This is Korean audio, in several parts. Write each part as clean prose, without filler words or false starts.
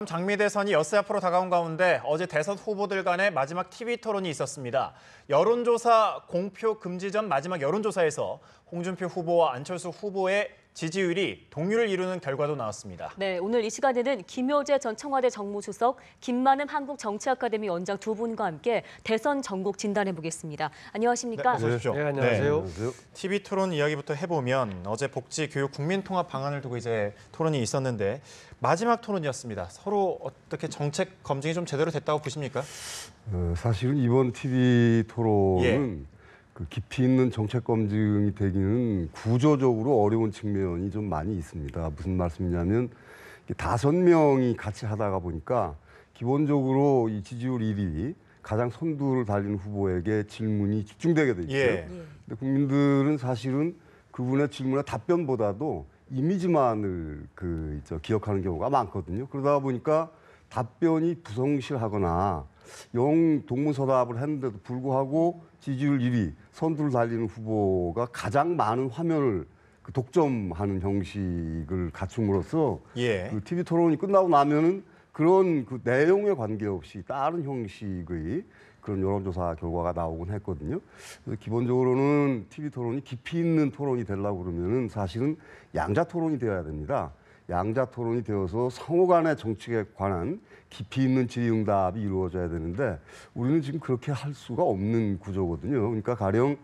장미 대선이 엿새 앞으로 다가온 가운데 어제 대선 후보들 간의 마지막 TV 토론이 있었습니다. 여론조사 공표 금지 전 마지막 여론조사에서 홍준표 후보와 안철수 후보의 지지율이 동률을 이루는 결과도 나왔습니다. 네, 오늘 이 시간에는 김효재 전 청와대 정무수석, 김만흠 한국정치아카데미 원장 두 분과 함께 대선 전국 진단해보겠습니다. 안녕하십니까? 네, 어서 오십시오. 네, 안녕하세요. TV 토론 이야기부터 해보면 어제 복지, 교육, 국민통합 방안을 두고 이제 토론이 있었는데 마지막 토론이었습니다. 서로 어떻게 정책 검증이 좀 제대로 됐다고 보십니까? 사실은 이번 TV 토론은 그 깊이 있는 정책 검증이 되기는 구조적으로 어려운 측면이 좀 많이 있습니다. 무슨 말씀이냐면 5명이 같이 하다가 보니까 기본적으로 이 지지율 1위 가장 선두를 달리는 후보에게 질문이 집중되게 돼 있어요. 근데 국민들은 사실은 그분의 질문의 답변보다도 이미지만을 기억하는 경우가 많거든요. 그러다 보니까 답변이 부성실하거나 영 동문서답을 했는데도 불구하고 지지율 1위 선두를 달리는 후보가 가장 많은 화면을 독점하는 형식을 갖춤으로써 그 TV 토론이 끝나고 나면은 그런 그 내용에 관계없이 다른 형식의 그런 여론조사 결과가 나오곤 했거든요. 그래서 기본적으로는 TV 토론이 깊이 있는 토론이 되려고 그러면은 사실은 양자 토론이 되어야 됩니다. 양자 토론이 되어서 상호 간의 정책에 관한 깊이 있는 질의응답이 이루어져야 되는데 우리는 지금 그렇게 할 수가 없는 구조거든요. 그러니까 가령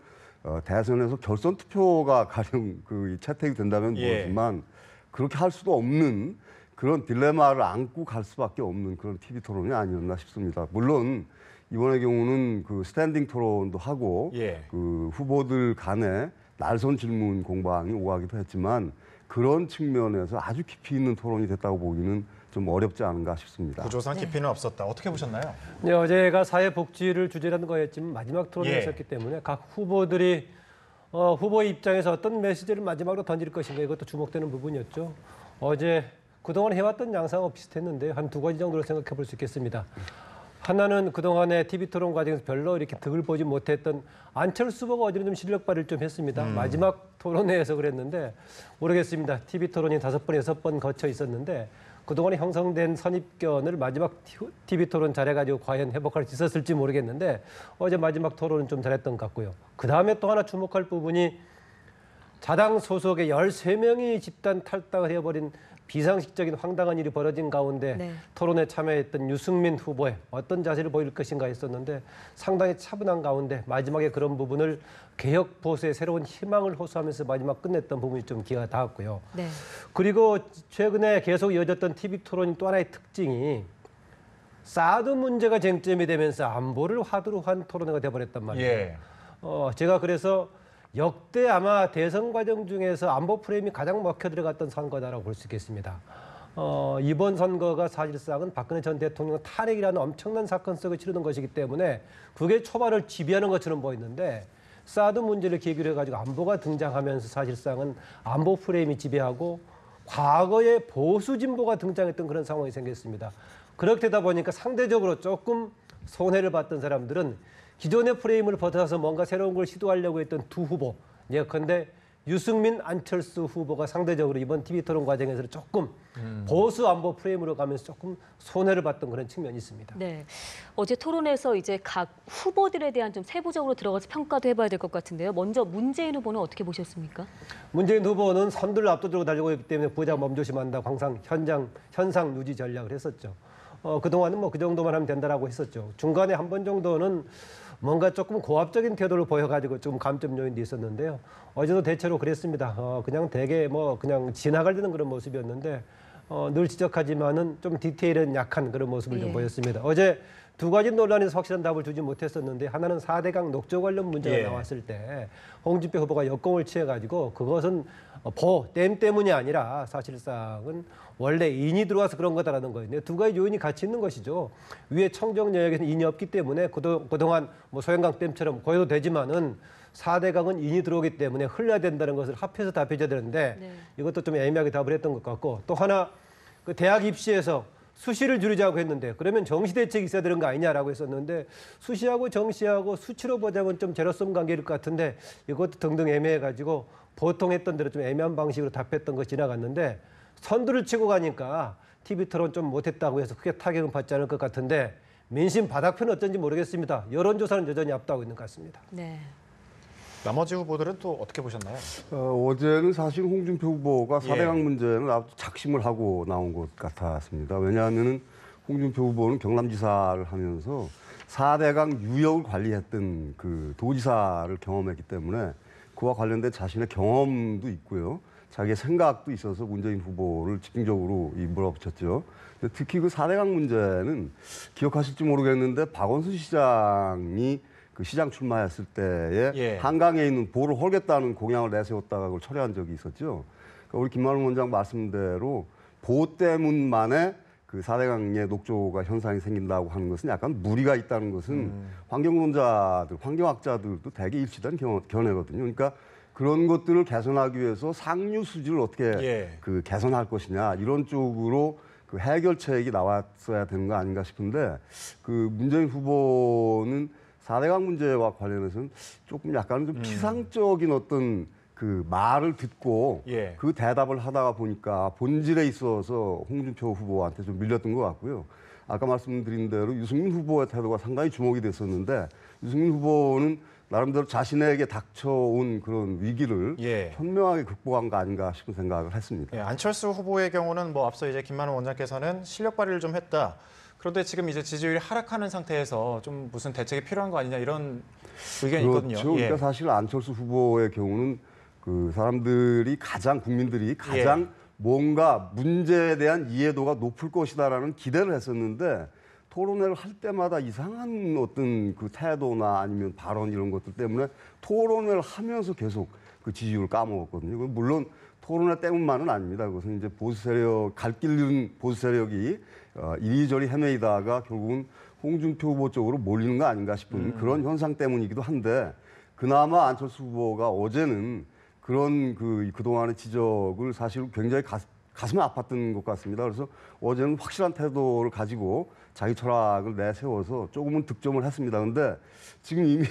대선에서 결선 투표가 가령 채택이 된다면 모르지만 그렇게 할 수도 없는 그런 딜레마를 안고 갈 수밖에 없는 그런 TV 토론이 아니었나 싶습니다. 물론 이번의 경우는 그 스탠딩 토론도 하고 그 후보들 간에 날선 질문 공방이 오가기도 했지만 그런 측면에서 아주 깊이 있는 토론이 됐다고 보기는 좀 어렵지 않은가 싶습니다. 구조상 깊이는 없었다. 어떻게 보셨나요? 네, 어제가 사회복지를 주제라는 거였지만 마지막 토론이었기 때문에 각 후보들이 후보의 입장에서 어떤 메시지를 마지막으로 던질 것인가 이것도 주목되는 부분이었죠. 어제 그동안 해왔던 양상하고 비슷했는데 한 두 가지 정도로 생각해 볼 수 있겠습니다. 하나는 그동안의 TV 토론 과정에서 별로 이렇게 득을 보지 못했던 안철수 후보가 어제는 좀 실력 발휘를 좀 했습니다. 마지막 토론회에서 그랬는데 모르겠습니다. TV 토론이 5번, 6번 거쳐 있었는데 그동안에 형성된 선입견을 마지막 TV 토론 잘해가지고 과연 회복할 수 있었을지 모르겠는데 어제 마지막 토론은 좀 잘했던 것 같고요. 그다음에 또 하나 주목할 부분이 자당 소속의 13명이 집단 탈당을 해버린 비상식적인 황당한 일이 벌어진 가운데 토론에 참여했던 유승민 후보의 어떤 자세를 보일 것인가 했었는데 상당히 차분한 가운데 마지막에 그런 부분을 개혁 보수의 새로운 희망을 호소하면서 마지막 끝냈던 부분이 좀 기가 닿았고요. 그리고 최근에 계속 이어졌던 TV 토론이 또 하나의 특징이 사드 문제가 쟁점이 되면서 안보를 화두로 한 토론회가 돼버렸단 말이에요. 제가 그래서 역대 아마 대선 과정 중에서 안보 프레임이 가장 먹혀 들어갔던 선거다라고 볼 수 있겠습니다. 이번 선거가 사실상은 박근혜 전 대통령 탄핵이라는 엄청난 사건 속에 치르는 것이기 때문에 그게 초반을 지배하는 것처럼 보였는데 사드 문제를 계기로 해가지고 안보가 등장하면서 사실상은 안보 프레임이 지배하고 과거에 보수 진보가 등장했던 그런 상황이 생겼습니다. 그렇게 되다 보니까 상대적으로 조금 손해를 봤던 사람들은 기존의 프레임을 벗어나서 뭔가 새로운 걸 시도하려고 했던 두 후보, 예컨대 유승민, 안철수 후보가 상대적으로 이번 TV 토론 과정에서 조금 보수 안보 프레임으로 가면서 조금 손해를 봤던 그런 측면이 있습니다. 네, 어제 토론에서 이제 각 후보들에 대한 좀 세부적으로 들어가서 평가도 해봐야 될 것 같은데요. 먼저 문재인 후보는 어떻게 보셨습니까? 문재인 후보는 선두를 압도적으로 달리고 있기 때문에 부자 몸조심한다고 항상 현상 유지 전략을 했었죠. 그동안은 뭐 그 정도만 하면 된다라고 했었죠. 중간에 한 번 정도는 뭔가 조금 고압적인 태도를 보여가지고 좀 감점 요인도 있었는데요. 어제도 대체로 그랬습니다. 그냥 되게 그냥 지나가려는 그런 모습이었는데 늘 지적하지만은 좀 디테일은 약한 그런 모습을 좀 보였습니다. 어제 두 가지 논란에서 확실한 답을 주지 못했었는데 하나는 4대강 녹조 관련 문제가 나왔을 때 홍준표 후보가 역공을 취해가지고 그것은 댐 때문이 아니라 사실상은 원래 인이 들어와서 그런 거다라는 거예요. 두 가지 요인이 같이 있는 것이죠. 위에 청정 영역에서는 인이 없기 때문에 그동안 소양강 댐처럼 고여도 되지만은 4대강은 인이 들어오기 때문에 흘러야 된다는 것을 합해서 답해줘야 되는데 이것도 좀 애매하게 답을 했던 것 같고 또 하나 그 대학 입시에서 수시를 줄이자고 했는데 그러면 정시 대책이 있어야 되는 거 아니냐라고 했었는데 수시하고 정시하고 수치로 보자면 좀 제로섬 관계일 것 같은데 이것도 등등 애매해가지고 보통 했던 대로 좀 애매한 방식으로 답했던 거 지나갔는데 선두를 치고 가니까 TV 토론 좀 못했다고 해서 크게 타격은 받지 않을 것 같은데 민심 바닥표는 어쩐지 모르겠습니다. 여론조사는 여전히 앞다고 있는 것 같습니다. 네. 나머지 후보들은 또 어떻게 보셨나요? 어제는 사실 홍준표 후보가 예. 4대강 문제는 아주 작심을 하고 나온 것 같았습니다. 왜냐하면 홍준표 후보는 경남지사를 하면서 4대강 유역을 관리했던 그 도지사를 경험했기 때문에 그와 관련된 자신의 경험도 있고요. 자기의 생각도 있어서 문재인 후보를 집중적으로 몰아붙였죠. 근데 특히 그 4대강 문제는 기억하실지 모르겠는데 박원순 시장이 그 시장 출마했을 때에 예. 한강에 있는 보를 헐겠다는 공약을 내세웠다가 그걸 철회한 적이 있었죠. 그러니까 우리 김만원 원장 말씀대로 보 때문만에 그 4대강의 녹조가 현상이 생긴다고 하는 것은 약간 무리가 있다는 것은 환경론자들, 환경학자들도 대개 일치된 견해거든요. 그러니까 그런 것들을 개선하기 위해서 상류 수질을 어떻게 예. 그 개선할 것이냐 이런 쪽으로 그 해결책이 나왔어야 되는 거 아닌가 싶은데 그 문재인 후보는 4대강 문제와 관련해서는 조금 약간 좀 피상적인 어떤 그 말을 듣고 예. 그 대답을 하다가 보니까 본질에 있어서 홍준표 후보한테 좀 밀렸던 것 같고요. 아까 말씀드린 대로 유승민 후보의 태도가 상당히 주목이 됐었는데 유승민 후보는 나름대로 자신에게 닥쳐온 그런 위기를 예. 현명하게 극복한 거 아닌가 싶은 생각을 했습니다. 예, 안철수 후보의 경우는 뭐 앞서 이제 김만원 원장께서는 실력 발휘를 좀 했다. 그런데 지금 이제 지지율이 하락하는 상태에서 좀 무슨 대책이 필요한 거 아니냐 이런 의견이 있거든요. 그렇죠. 예. 그러니까 사실 안철수 후보의 경우는 그 사람들이 국민들이 가장 뭔가 문제에 대한 이해도가 높을 것이다라는 기대를 했었는데 토론회를 할 때마다 이상한 어떤 그 태도나 아니면 발언 이런 것들 때문에 토론회를 하면서 계속 그 지지율을 까먹었거든요. 물론 토론회 때문만은 아닙니다. 그것은 이제 보수 세력, 갈 길 잃은 보수 세력이 이리저리 헤매이다가 결국은 홍준표 후보 쪽으로 몰리는 거 아닌가 싶은 그런 현상 때문이기도 한데 그나마 안철수 후보가 어제는 그런 그동안의 지적을 사실 굉장히 가슴에 아팠던 것 같습니다. 그래서 어제는 확실한 태도를 가지고 자기 철학을 내세워서 조금은 득점을 했습니다. 그런데 지금 이미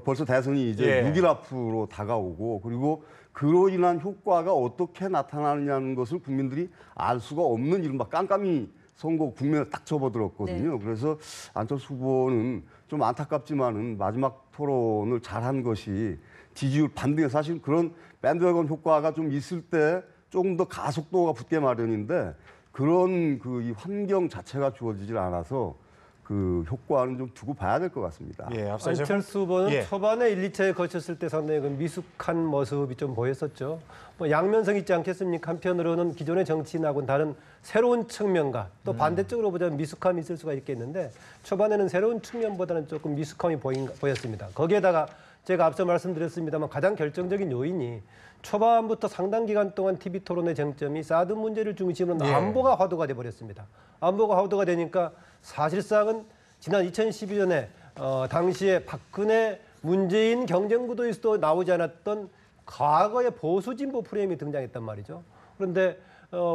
벌써 대선이 이제 6일 앞으로 다가오고 그리고 그로 인한 효과가 어떻게 나타나느냐는 것을 국민들이 알 수가 없는 이른바 깜깜이 선거 국면에 딱 접어들었거든요. 그래서 안철수 후보는 좀 안타깝지만은 마지막 토론을 잘한 것이 지지율 반등에 사실 그런 밴드웨건 효과가 좀 있을 때 조금 더 가속도가 붙게 마련인데 그런 이 환경 자체가 주어지질 않아서 그 효과는 좀 두고 봐야 될 것 같습니다. 예, 앞서 이제 안철수 후보는 예. 초반에 1, 2차에 거쳤을 때 상당히 그 미숙한 모습이 좀 보였었죠. 뭐 양면성 있지 않겠습니까? 한편으로는 기존의 정치인하고는 다른 새로운 측면과 또 반대쪽으로 보자면 미숙함이 있을 수가 있겠는데 초반에는 새로운 측면보다는 조금 미숙함이 보였습니다. 거기에다가 제가 앞서 말씀드렸습니다만 가장 결정적인 요인이 초반부터 상당 기간 동안 TV 토론의 쟁점이 사드 문제를 중심으로 안보가 화두가 돼버렸습니다. 안보가 화두가 되니까 사실상은 지난 2012년에 당시에 박근혜 문재인 경쟁구도에서도 나오지 않았던 과거의 보수 진보 프레임이 등장했단 말이죠. 그런데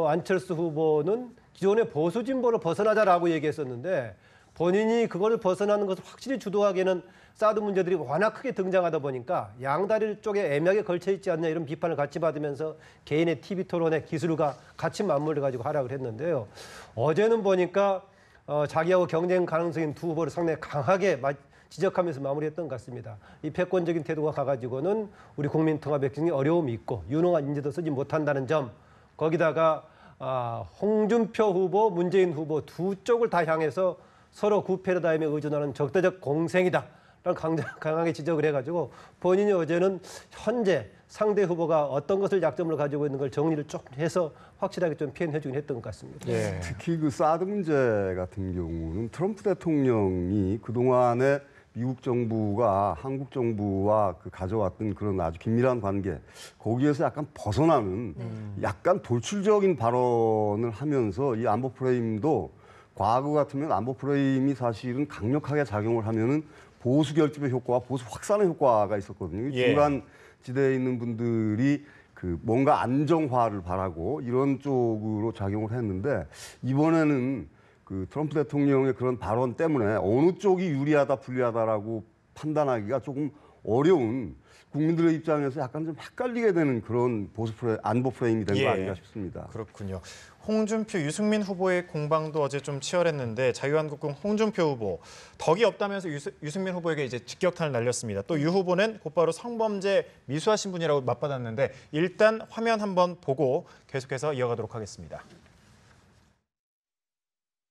안철수 후보는 기존의 보수 진보를 벗어나자라고 얘기했었는데 본인이 그거를 벗어나는 것을 확실히 주도하기에는 사드 문제들이 워낙 크게 등장하다 보니까 양다리 쪽에 애매하게 걸쳐 있지 않냐 이런 비판을 같이 받으면서 개인의 TV 토론의 기술과 같이 맞물려 가지고 하락을 했는데요. 어제는 보니까 자기하고 경쟁 가능성인 두 후보를 상당히 강하게 지적하면서 마무리했던 것 같습니다. 이 패권적인 태도가 가가지고는 우리 국민 통합 혁신이 어려움이 있고 유능한 인재도 쓰지 못한다는 점 거기다가 홍준표 후보, 문재인 후보 두 쪽을 다 향해서 서로 구패러다임에 의존하는 적대적 공생이다. 강하게 지적을 해가지고 본인이 어제는 현재 상대 후보가 어떤 것을 약점을 가지고 있는 걸 정리를 좀 해서 확실하게 좀 표현해주긴 했던 것 같습니다. 예. 특히 그 사드 문제 같은 경우는 트럼프 대통령이 그동안에 미국 정부가 한국 정부와 가져왔던 그런 아주 긴밀한 관계 거기에서 약간 벗어나는 약간 돌출적인 발언을 하면서 이 안보 프레임도 과거 같으면 안보 프레임이 사실은 강력하게 작용을 하면은 보수 결집의 효과와 보수 확산의 효과가 있었거든요. 예. 중간 지대에 있는 분들이 뭔가 안정화를 바라고 이런 쪽으로 작용을 했는데 이번에는 트럼프 대통령의 그런 발언 때문에 어느 쪽이 유리하다 불리하다라고 판단하기가 조금 어려운 국민들의 입장에서 약간 좀 헷갈리게 되는 그런 안보 프레임이 된 거 아닌가 싶습니다. 그렇군요. 홍준표, 유승민 후보의 공방도 어제 좀 치열했는데 자유한국당 홍준표 후보 덕이 없다면서 유승민 후보에게 이제 직격탄을 날렸습니다. 또 유 후보는 곧바로 성범죄 미수하신 분이라고 맞받았는데 일단 화면 한번 보고 계속해서 이어가도록 하겠습니다.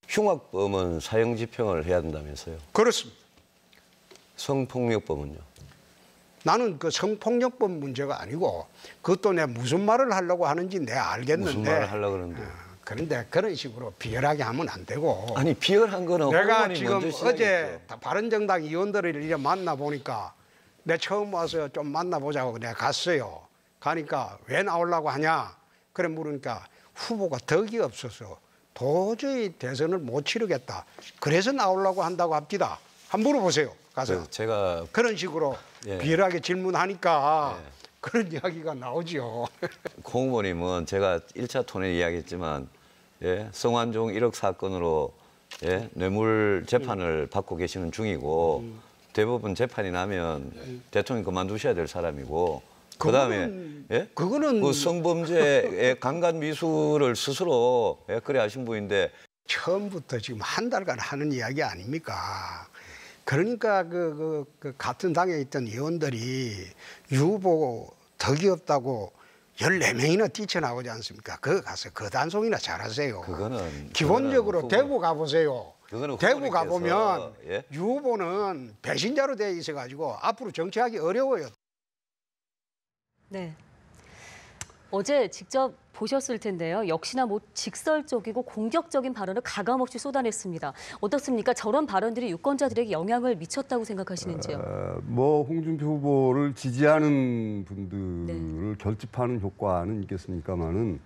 흉악범은 사형 집행을 해야 된다면서요? 그렇습니다. 성폭력범은요? 나는 그 성폭력법 문제가 아니고 그것도 내가 무슨 말을 하려고 하는지 내가 알겠는데 무슨 말을 하려고 그러는데? 그런데 그런 식으로 비열하게 하면 안 되고 아니 비열한 거는 내가 후보님이 지금 먼저 어제 시작했죠. 바른정당 의원들을 이제 만나보니까 내가 처음 와서 좀 만나보자고 내가 갔어요. 가니까 왜 나오려고 하냐 그래 물으니까 후보가 덕이 없어서 도저히 대선을 못 치르겠다. 그래서 나오려고 한다고 합디다. 한번 물어보세요. 가서. 제가 그런 식으로 예. 비열하게 질문하니까 예. 그런 이야기가 나오죠. 공 후보님은 제가 1차 톤에 이야기했지만 예, 성완종 1억 사건으로 예, 뇌물 재판을 받고 계시는 중이고 대부분 재판이 나면 대통령 그만두셔야 될 사람이고 그다음에 예? 그거는 그 성범죄의 강간 미수를 스스로 예, 그래 하신 분인데 처음부터 지금 한 달간 하는 이야기 아닙니까? 그러니까 그 같은 당에 있던 의원들이 유 후보 덕이 없다고 14명이나 뛰쳐나오지 않습니까? 그거 가서 그 단속이나 잘하세요. 기본적으로 대구 가보세요. 대구 가보면 예? 유 후보는 배신자로 돼 있어가지고 앞으로 정치하기 어려워요. 네. 어제 직접 보셨을 텐데요. 역시나 직설적이고 공격적인 발언을 가감없이 쏟아냈습니다. 어떻습니까? 저런 발언들이 유권자들에게 영향을 미쳤다고 생각하시는지요? 뭐 홍준표 후보를 지지하는 분들을 결집하는 효과는 있겠습니다만은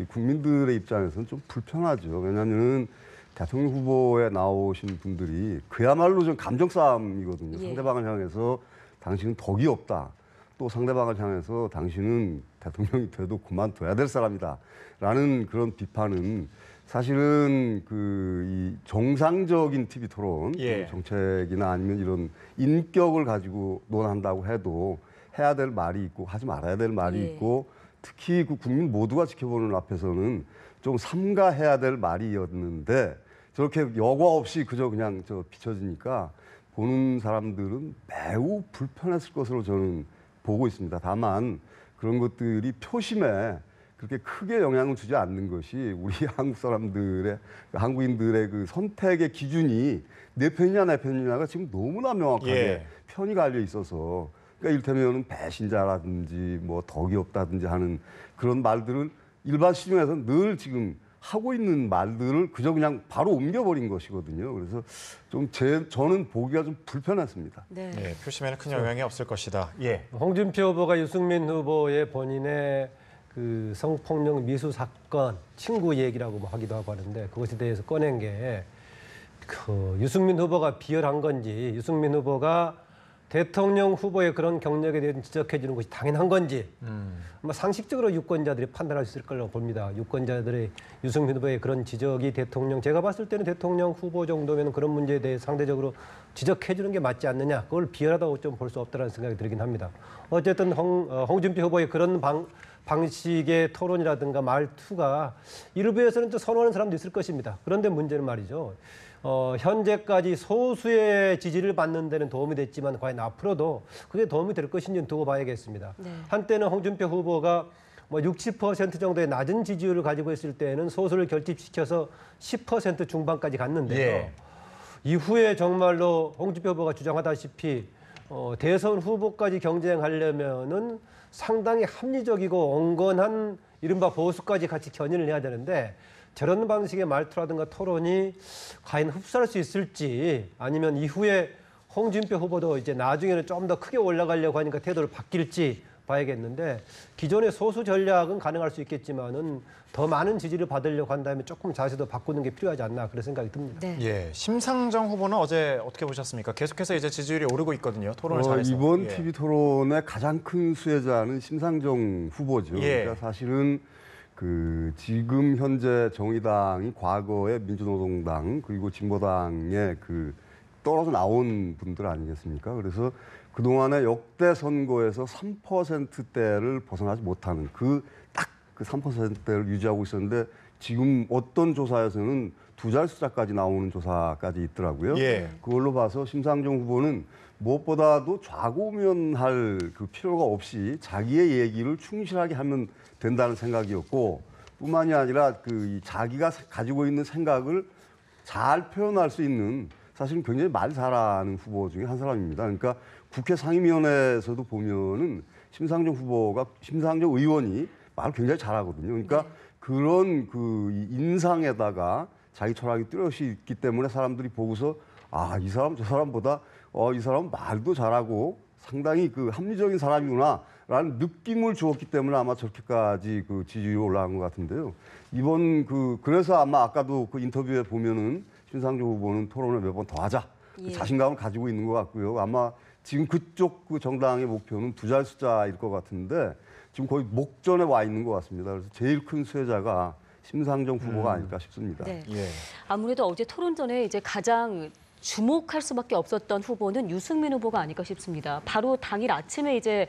국민들의 입장에서는 좀 불편하죠. 왜냐하면 대통령 후보에 나오신 분들이 그야말로 좀 감정 싸움이거든요. 예. 상대방을 향해서 당신은 덕이 없다. 또 상대방을 향해서 당신은 대통령이 돼도 그만둬야 될 사람이다. 라는 그런 비판은 사실은 이 정상적인 TV 토론, 예. 정책이나 아니면 이런 인격을 가지고 논한다고 해도 해야 될 말이 있고 하지 말아야 될 말이 예. 있고 특히 그 국민 모두가 지켜보는 앞에서는 좀 삼가해야 될 말이었는데 저렇게 여과 없이 그저 그냥 비춰지니까 보는 사람들은 매우 불편했을 것으로 저는 보고 있습니다. 다만 그런 것들이 표심에 그렇게 크게 영향을 주지 않는 것이 우리 한국 사람들의 한국인들의 그 선택의 기준이 내 편이냐 내 편이냐가 지금 너무나 명확하게 예. 편이 갈려 있어서 그러니까 이를테면 배신자라든지 뭐 덕이 없다든지 하는 그런 말들을 일반 시중에서 늘 지금 하고 있는 말들을 그저 그냥 바로 옮겨버린 것이거든요. 그래서 저는 보기가 좀 불편했습니다. 네. 예, 표심에는 큰 영향이 없을 것이다. 예. 홍준표 후보가 유승민 후보의 본인의 그 성폭력 미수 사건 친구 얘기라고 하기도 하고 하는데 그것에 대해서 꺼낸 게 유승민 후보가 비열한 건지 유승민 후보가 대통령 후보의 그런 경력에 대해서 지적해 주는 것이 당연한 건지 아마 상식적으로 유권자들이 판단할 수 있을 거라고 봅니다. 유권자들의 유승민 후보의 그런 지적이 제가 봤을 때는 대통령 후보 정도면 그런 문제에 대해 상대적으로 지적해 주는 게 맞지 않느냐. 그걸 비열하다고 좀 볼 수 없다는 생각이 들긴 합니다. 어쨌든 홍준표 후보의 그런 방식의 토론이라든가 말투가 일부에서는 좀 선호하는 사람도 있을 것입니다. 그런데 문제는 말이죠. 현재까지 소수의 지지를 받는 데는 도움이 됐지만 과연 앞으로도 그게 도움이 될 것인지는 두고 봐야겠습니다. 네. 한때는 홍준표 후보가 60% 정도의 낮은 지지율을 가지고 있을 때는 소수를 결집시켜서 10% 중반까지 갔는데요. 예. 이후에 정말로 홍준표 후보가 주장하다시피 대선 후보까지 경쟁하려면은 상당히 합리적이고 온건한 이른바 보수까지 같이 견인을 해야 되는데 저런 방식의 말투라든가 토론이 과연 흡수할 수 있을지 아니면 이후에 홍준표 후보도 이제 나중에는 좀 더 크게 올라가려고 하니까 태도를 바뀔지 봐야겠는데 기존의 소수 전략은 가능할 수 있겠지만은 더 많은 지지를 받으려고 한다면 조금 자세도 바꾸는 게 필요하지 않나 그런 생각이 듭니다. 네. 예, 심상정 후보는 어제 어떻게 보셨습니까? 계속해서 이제 지지율이 오르고 있거든요. 토론을 잘해서. 이번 예. TV 토론의 가장 큰 수혜자는 심상정 후보죠. 예. 그러니까 사실은 지금 현재 정의당이 과거에 민주노동당 그리고 진보당에 떨어져 나온 분들 아니겠습니까? 그래서 그동안의 역대 선거에서 3%대를 벗어나지 못하는 딱 그 3%대를 유지하고 있었는데 지금 어떤 조사에서는 두 자리 숫자까지 나오는 조사까지 있더라고요. 예. 그걸로 봐서 심상정 후보는 무엇보다도 좌고우면할 그 필요가 없이 자기의 얘기를 충실하게 하면 된다는 생각이었고, 뿐만이 아니라 그 자기가 가지고 있는 생각을 잘 표현할 수 있는, 사실은 굉장히 말 잘하는 후보 중에 한 사람입니다. 그러니까 국회 상임위원회에서도 보면은 심상정 의원이 말을 굉장히 잘하거든요. 그러니까 그런 그 인상에다가 자기 철학이 뚜렷이 있기 때문에 사람들이 보고서 아, 이 사람 저 사람보다 이 사람은 말도 잘하고 상당히 그 합리적인 사람이구나라는 느낌을 주었기 때문에 아마 저렇게까지 그 지지율이 올라간 것 같은데요. 이번 그래서 아마 아까도 그 인터뷰에 보면은 심상정 후보는 토론을 몇 번 더 하자. 예. 자신감을 가지고 있는 것 같고요. 아마 지금 그쪽 그 정당의 목표는 두 자리 숫자일 것 같은데 지금 거의 목전에 와 있는 것 같습니다. 그래서 제일 큰 수혜자가 심상정 후보가 아닐까 싶습니다. 네. 예. 아무래도 어제 토론 전에 이제 가장 주목할 수밖에 없었던 후보는 유승민 후보가 아닐까 싶습니다. 바로 당일 아침에 이제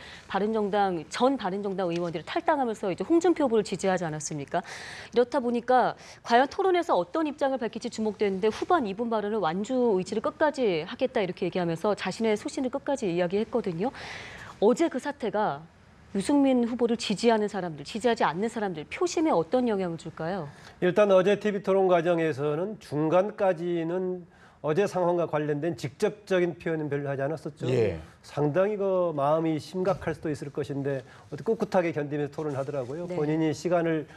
전 바른정당 의원들이 탈당하면서 이제 홍준표 후보를 지지하지 않았습니까? 이렇다 보니까 과연 토론에서 어떤 입장을 밝힐지 주목되는데 후반 2분 발언을 완주 의지를 끝까지 하겠다 이렇게 얘기하면서 자신의 소신을 끝까지 이야기했거든요. 어제 그 사태가 유승민 후보를 지지하는 사람들, 지지하지 않는 사람들 표심에 어떤 영향을 줄까요? 일단 어제 TV 토론 과정에서는 중간까지는 어제 상황과 관련된 직접적인 표현은 별로 하지 않았었죠. 예. 상당히 그 마음이 심각할 수도 있을 것인데 꿋꿋하게 견디면서 토론하더라고요. 네. 본인이 시간을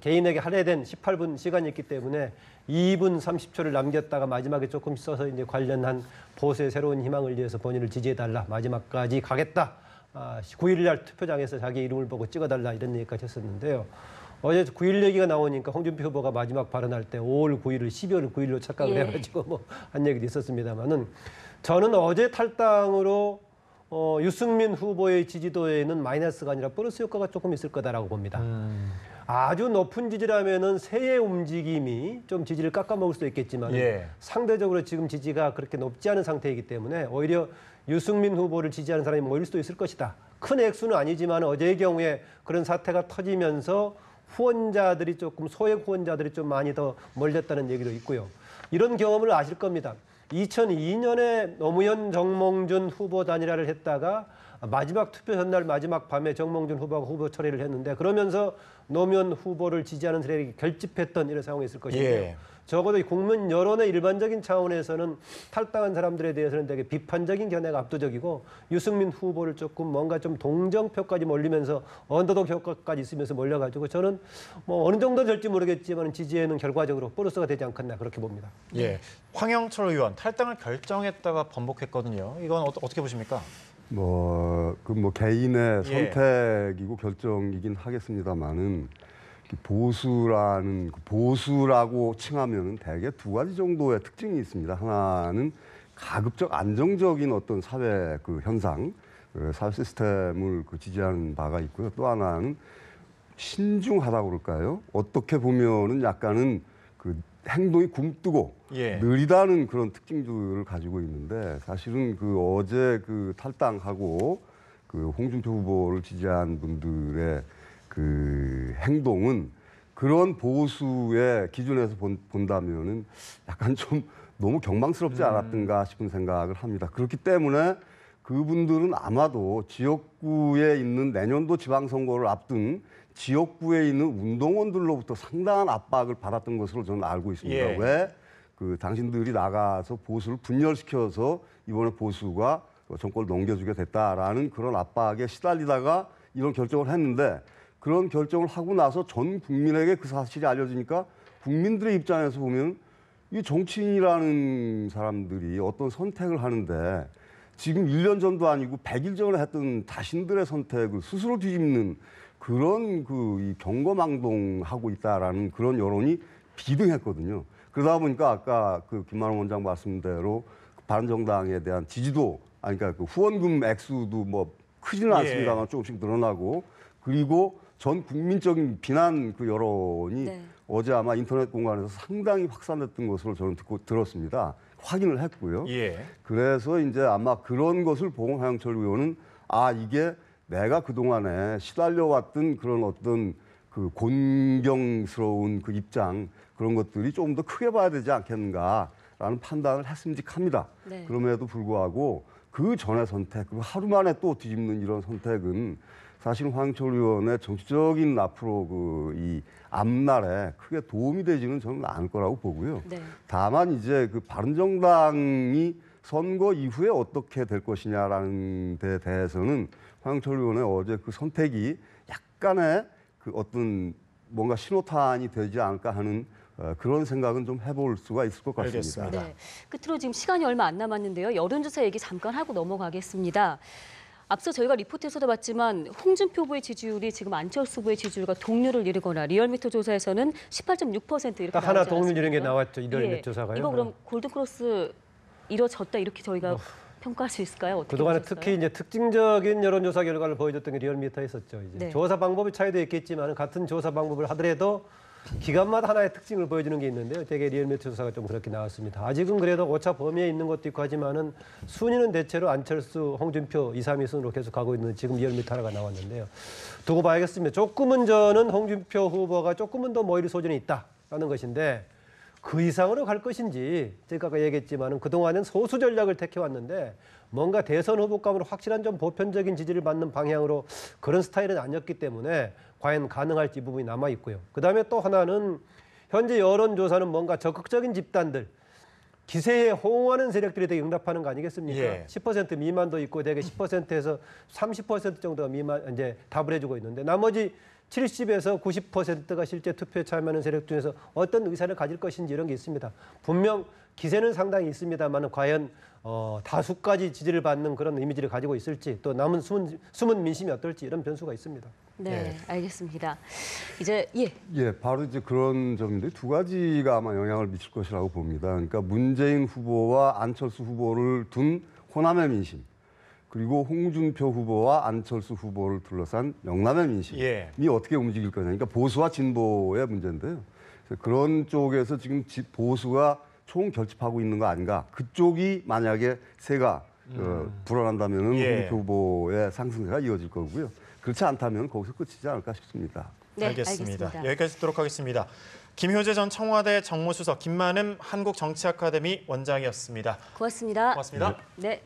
개인에게 할애된 18분 시간이 있기 때문에 2분 30초를 남겼다가 마지막에 조금 써서 이제 관련한 보수의 새로운 희망을 위해서 본인을 지지해달라. 마지막까지 가겠다. 9일 날 투표장에서 자기 이름을 보고 찍어달라 이런 얘기까지 했었는데요. 어제 9일 얘기가 나오니까 홍준표 후보가 마지막 발언할 때 5월 9일을 12월 9일로 착각을 예. 해가지고 한 얘기도 있었습니다만은 저는 어제 탈당으로 유승민 후보의 지지도에는 마이너스가 아니라 플러스 효과가 조금 있을 거다라고 봅니다. 아주 높은 지지라면은 새의 움직임이 좀 지지를 깎아먹을 수도 있겠지만 예. 상대적으로 지금 지지가 그렇게 높지 않은 상태이기 때문에 오히려 유승민 후보를 지지하는 사람이 모일 수도 있을 것이다. 큰 액수는 아니지만 어제의 경우에 그런 사태가 터지면서 후원자들이 조금 소액 후원자들이 좀 많이 더 몰렸다는 얘기도 있고요. 이런 경험을 아실 겁니다. 2002년에 노무현 정몽준 후보 단일화를 했다가 마지막 투표 전날 마지막 밤에 정몽준 후보가 후보 처리를 했는데 그러면서 노무현 후보를 지지하는 세력이 결집했던 이런 상황이 있을 것인데요. 예. 적어도 국민 여론의 일반적인 차원에서는 탈당한 사람들에 대해서는 되게 비판적인 견해가 압도적이고 유승민 후보를 조금 뭔가 좀 동정표까지 몰리면서 언더독 효과까지 있으면서 몰려가지고 저는 어느 정도 될지 모르겠지만 지지에는 결과적으로 플러스가 되지 않겠나 그렇게 봅니다. 예. 황영철 의원 탈당을 결정했다가 번복했거든요. 이건 어떻게 보십니까? 개인의 예. 선택이고 결정이긴 하겠습니다만은 보수라고 칭하면은 대개 두 가지 정도의 특징이 있습니다. 하나는 가급적 안정적인 어떤 사회 현상, 사회 시스템을 지지하는 바가 있고요. 또 하나는 신중하다고 그럴까요? 어떻게 보면은 약간은 행동이 굼뜨고 예. 느리다는 그런 특징들을 가지고 있는데 사실은 어제 탈당하고 홍준표 후보를 지지한 분들의 행동은 그런 보수의 기준에서 본다면은 약간 좀 너무 경망스럽지 않았던가 싶은 생각을 합니다. 그렇기 때문에 그분들은 아마도 지역구에 있는 내년도 지방선거를 앞둔 지역구에 있는 운동원들로부터 상당한 압박을 받았던 것으로 저는 알고 있습니다. 예. 왜? 당신들이 나가서 보수를 분열시켜서 이번에 보수가 정권을 넘겨주게 됐다라는 그런 압박에 시달리다가 이런 결정을 했는데 그런 결정을 하고 나서 전 국민에게 그 사실이 알려지니까 국민들의 입장에서 보면 이 정치인이라는 사람들이 어떤 선택을 하는데 지금 1년 전도 아니고 100일 전에 했던 자신들의 선택을 스스로 뒤집는 그런 이 경거망동하고 있다라는 그런 여론이 비등했거든요. 그러다 보니까 아까 김만원 원장 말씀대로 바른정당에 대한 지지도, 그러니까 후원금 액수도 크지는 않습니다만 조금씩 늘어나고 그리고 전 국민적인 비난 여론이 네. 어제 아마 인터넷 공간에서 상당히 확산됐던 것으로 저는 들었습니다. 확인을 했고요. 예. 그래서 이제 아마 그런 것을 보고 황영철 의원은 이게 내가 그동안에 시달려왔던 그런 어떤 그 곤경스러운 그 입장 그런 것들이 조금 더 크게 봐야 되지 않겠는가라는 판단을 했음직합니다. 네. 그럼에도 불구하고 그 전의 선택, 그리고 하루 만에 또 뒤집는 이런 선택은 사실 황철 의원의 정치적인 앞으로 그 이 앞날에 크게 도움이 되지는 저는 않을 거라고 보고요. 네. 다만 이제 그 바른정당이 선거 이후에 어떻게 될 것이냐라는 데 대해서는 황철 의원의 어제 그 선택이 약간의 그 어떤 뭔가 신호탄이 되지 않을까 하는 그런 생각은 좀 해볼 수가 있을 것 같습니다. 알겠습니다. 네. 끝으로 지금 시간이 얼마 안 남았는데요. 여론조사 얘기 잠깐 하고 넘어가겠습니다. 앞서 저희가 리포트에서도 봤지만 홍준표 후보의 지지율이 지금 안철수 후보의 지지율과 동률을 이루거나 리얼미터 조사에서는 18.6% 이렇게 딱 하나 나오지 동률 이런 게 않았습니까? 나왔죠. 리얼미터 예. 조사가요. 이거 그럼 골든크로스 이뤄졌다 이렇게 저희가 평가할 수 있을까요? 어떻게 그동안에 보셨어요? 특히 이제 특징적인 여론조사 결과를 보여줬던 게 리얼미터에 있었죠. 이제 네. 조사 방법의 차이도 있겠지만 같은 조사 방법을 하더라도 기간마다 하나의 특징을 보여주는 게 있는데요. 되게 리얼미터 조사가 좀 그렇게 나왔습니다. 아직은 그래도 오차 범위에 있는 것도 있고 하지만은 순위는 대체로 안철수, 홍준표 2, 3위 순으로 계속 가고 있는 지금 리얼미터 하나가 나왔는데요. 두고 봐야겠습니다. 조금은 저는 홍준표 후보가 조금은 더 모일 소진이 있다라는 것인데 그 이상으로 갈 것인지 제가 아까 얘기했지만은 그동안은 소수 전략을 택해왔는데 뭔가 대선 후보감으로 확실한 좀 보편적인 지지를 받는 방향으로 그런 스타일은 아니었기 때문에 과연 가능할지 이 부분이 남아 있고요. 그다음에 또 하나는 현재 여론조사는 뭔가 적극적인 집단들 기세에 호응하는 세력들이 되게 응답하는 거 아니겠습니까? 예. 10% 미만도 있고 되게 10%에서 30% 정도가 미만 이제 답을 해주고 있는데 나머지 70에서 90%가 실제 투표에 참여하는 세력 중에서 어떤 의사를 가질 것인지 이런 게 있습니다. 분명 기세는 상당히 있습니다만 과연 다수까지 지지를 받는 그런 이미지를 가지고 있을지 또 남은 숨은 민심이 어떨지 이런 변수가 있습니다. 네, 알겠습니다. 이제 예. 예, 바로 이제 그런 점인데 두 가지가 아마 영향을 미칠 것이라고 봅니다. 그러니까 문재인 후보와 안철수 후보를 둔 호남의 민심, 그리고 홍준표 후보와 안철수 후보를 둘러싼 영남의 민심이 예. 어떻게 움직일 거냐. 그러니까 보수와 진보의 문제인데요. 그래서 그런 쪽에서 지금 보수가 총 결집하고 있는 거 아닌가. 그쪽이 만약에 세가 불어난다면 예. 홍준표 후보의 상승세가 이어질 거고요. 그렇지 않다면 거기서 끝이지 않을까 싶습니다. 네, 알겠습니다. 알겠습니다. 여기까지 듣도록 하겠습니다. 김효재 전 청와대 정무수석, 김만음 한국정치아카데미 원장이었습니다. 고맙습니다. 고맙습니다. 네.